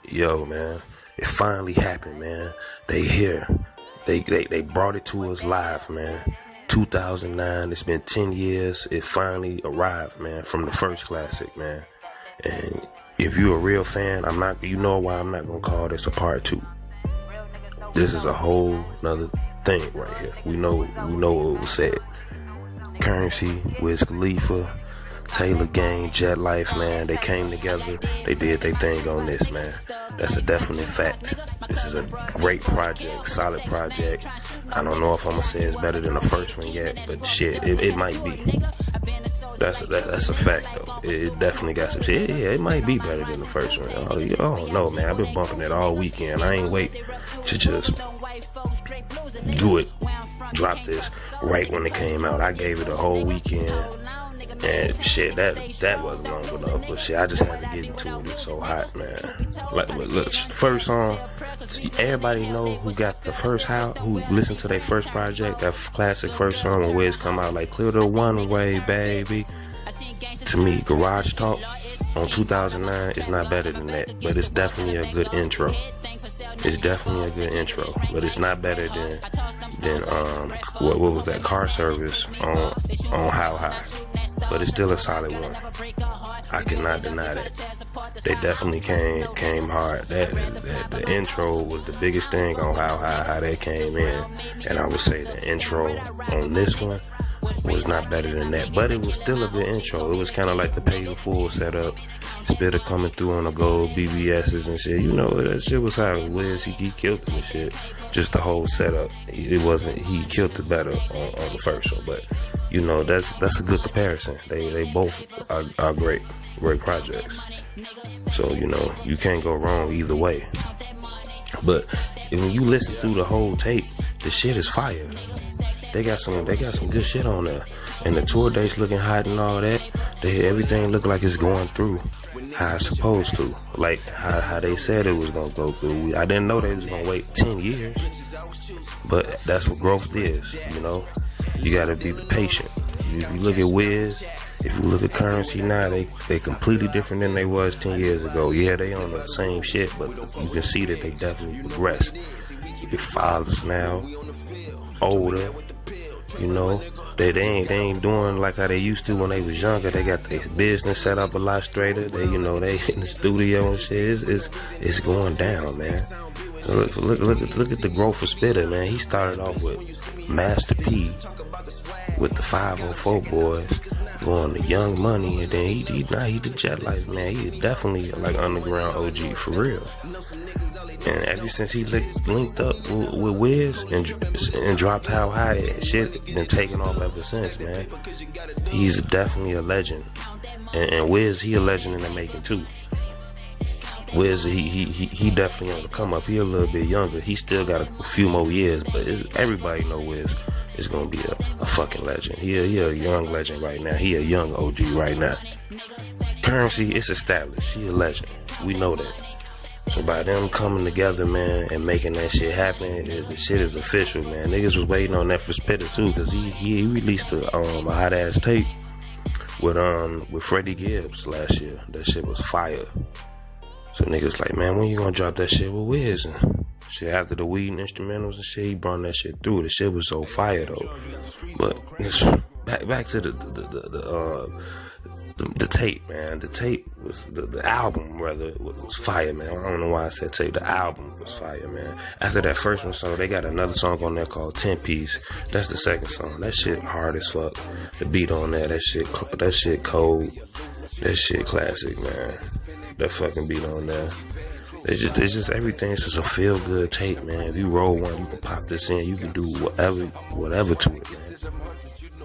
Yo, man, it finally happened, man. They here. They brought it to us live, man. 2009. It's been 10 years. It finally arrived, man, from the first classic, man. And if you're a real fan, you know why I'm not gonna call this a part two. This is a whole nother thing right here. We know what was said. Currency, Wiz Khalifa, Taylor Gang, Jet Life, man. They came together. They did their thing on this, man. That's a definite fact. This is a great project, solid project. I don't know if I'm gonna say it's better than the first one yet, but shit, it might be. That's a fact though. It definitely got some shit. Yeah, it might be better than the first one. Oh, I don't know, man. I've been bumping it all weekend. I ain't wait to just do it, drop this right when it came out. I gave it a whole weekend. And shit, that wasn't long enough. But shit, I just had to get into it. It's so hot, man. Like, look, first song. Everybody know who got the first who listened to their first project, that classic first song when Wiz come out like "Clear the One Way, Baby." To me, Garage Talk on 2009 is not better than that, but it's definitely a good intro. It's definitely a good intro, but it's not better than what was that, Car Service on How High. But it's still a solid one. I cannot deny that. They definitely came hard. The intro was the biggest thing on how they came in, and I would say the intro on this one was not better than that, but it was still a good intro. It was kind of like the Paid in Full setup. Spitter coming through on the gold BBS's and shit. You know, that shit was how Wiz, he killed it and shit. Just the whole setup. He killed it better on the first one, but you know, that's a good comparison. They both are great projects. So, you know, you can't go wrong either way. But when you listen through the whole tape, the shit is fire. They got some good shit on there. And the tour dates looking hot and all that. Everything look like it's going through how it's supposed to. Like how they said it was gonna go through. I didn't know they was gonna wait 10 years. But that's what growth is, you know. You gotta be patient. If you look at Wiz, if you look at Currency now, they completely different than they was 10 years ago. Yeah, they on the same shit, but you can see that they definitely progressed. Their fathers now, older, you know. They ain't doing like how they used to when they was younger. They got their business set up a lot straighter. They in the studio and shit. It's going down, man. Look at the growth of Spitter, man. He started off with Master P, with the 504 boys, going to Young Money, and then he the Jet Life, man. He definitely like underground OG for real. And ever since he linked up with Wiz and dropped How High, shit been taking off ever since, man. He's definitely a legend, and Wiz, he a legend in the making too. Wiz, he definitely on the come up. He a little bit younger. He still got a few more years, but everybody know Wiz is gonna be a fucking legend. He a young legend right now. He a young OG right now. Currency, it's established. He a legend. We know that. So by them coming together, man, and making that shit happen, the shit is official, man. Niggas was waiting on that for Spitter too, cause he released a hot ass tape with Freddie Gibbs last year. That shit was fire. So niggas like, man, when you gonna drop that shit with Wiz? And shit, after the weed and instrumentals and shit, he brought that shit through. The shit was so fire though. But back to the tape, man. The tape was the album, rather, was fire, man. I don't know why I said tape. The album was fire, man. After that first one, so they got another song on there called 10 Piece. That's the second song. That shit hard as fuck. The beat on there, that shit cold. That shit classic, man. That fucking beat on there. It's just everything. It's just a feel good tape, man. If you roll one, you can pop this in. You can do whatever to it, man.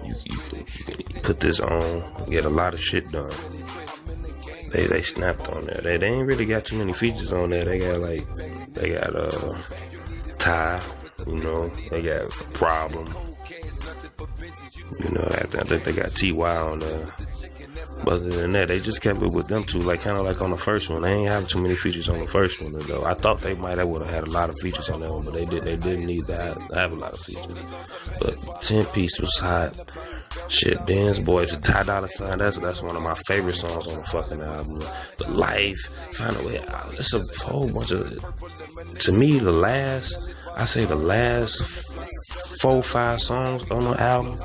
You can put this on, get a lot of shit done. They snapped on there. They ain't really got too many features on there. They got Ty, you know. They got Problem. You know, I think they got TY on there. Other than that, they just kept it with them two, like kind of like on the first one. They ain't have too many features on the first one, though. I thought they might have would have had a lot of features on that one, but they didn't need to have a lot of features. But 10 Piece was hot. Shit, Ben's Boys, the Ty Dolla $ign, that's one of my favorite songs on the fucking album. But Life, Find a Way Out, it's a whole bunch of, to me, the last 4-5 songs on the album,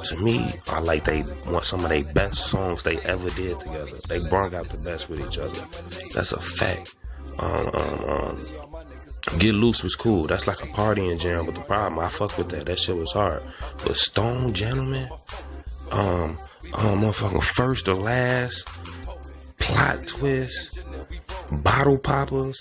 to me, I like they want some of their best songs they ever did together. They brought out the best with each other. That's a fact. Get Loose was cool. That's like a partying jam, but the problem, I fuck with that. That shit was hard. But Stone Gentleman, motherfucking First or Last, Plot Twist, Bottle Poppers,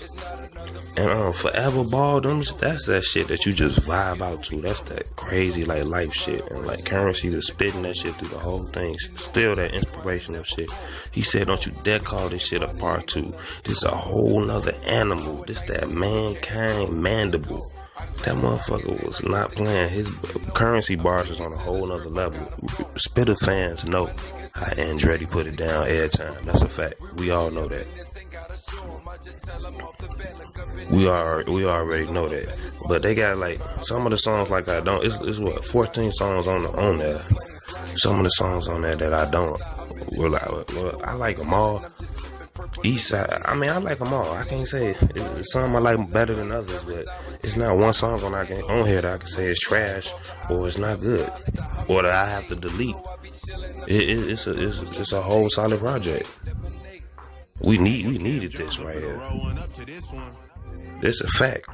and Forever Ball, that's that shit that you just vibe out to. That's that crazy like life shit. And like Currency was spitting that shit through the whole thing. Still that inspirational shit. He said, don't you dare call this shit a part 2. This a whole nother animal. This that mankind mandible. That motherfucker was not playing. His Currency bars was on a whole nother level. Spitter fans know how Andretti put it down every time. That's a fact. We all know that. We already know that. But they got like some of the songs like I don't. It's what 14 songs on there. Some of the songs on there that I don't. Well, I like them all. Eastside, I mean, I like them all. I can't say some I like better than others, but it's not one song on here that I can say is trash or it's not good or that I have to delete. It's a whole solid project. We needed this right here. This a fact.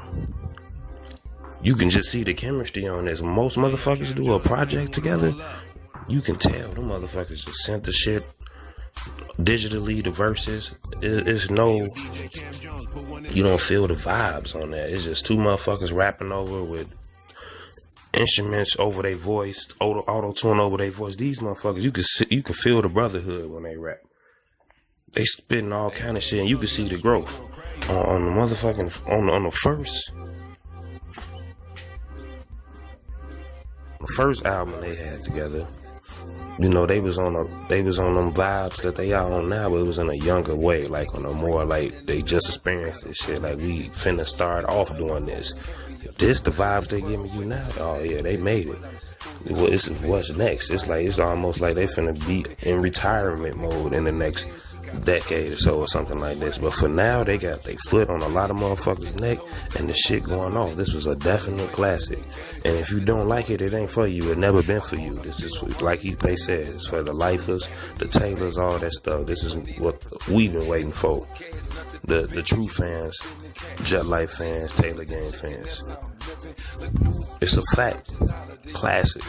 You can just see the chemistry on this. Most motherfuckers do a project together. You can tell them motherfuckers just sent the shit digitally, the verses. It's no, you don't feel the vibes on that. It's just two motherfuckers rapping over with instruments over their voice, auto-tune over their voice. These motherfuckers, you can feel the brotherhood when they rap. They spitting all kind of shit, and you can see the growth on the motherfucking on the first album they had together. You know, they was on them vibes that they are on now, but it was in a younger way, like on a more like they just experienced this shit. Like we finna start off doing this. This the vibes they giving you now. Oh yeah, they made it. Well, what's next? It's almost like they finna be in retirement mode in the next decade or so or something like this. But for now, they got their foot on a lot of motherfuckers' neck and the shit going off. This was a definite classic. And if you don't like it, it ain't for you. It never been for you. This is like they said, it's for the lifers, the Taylors, all that stuff. This is what we've been waiting for. The true fans, Jet Life fans, Taylor Gang fans. It's a fact. Classic.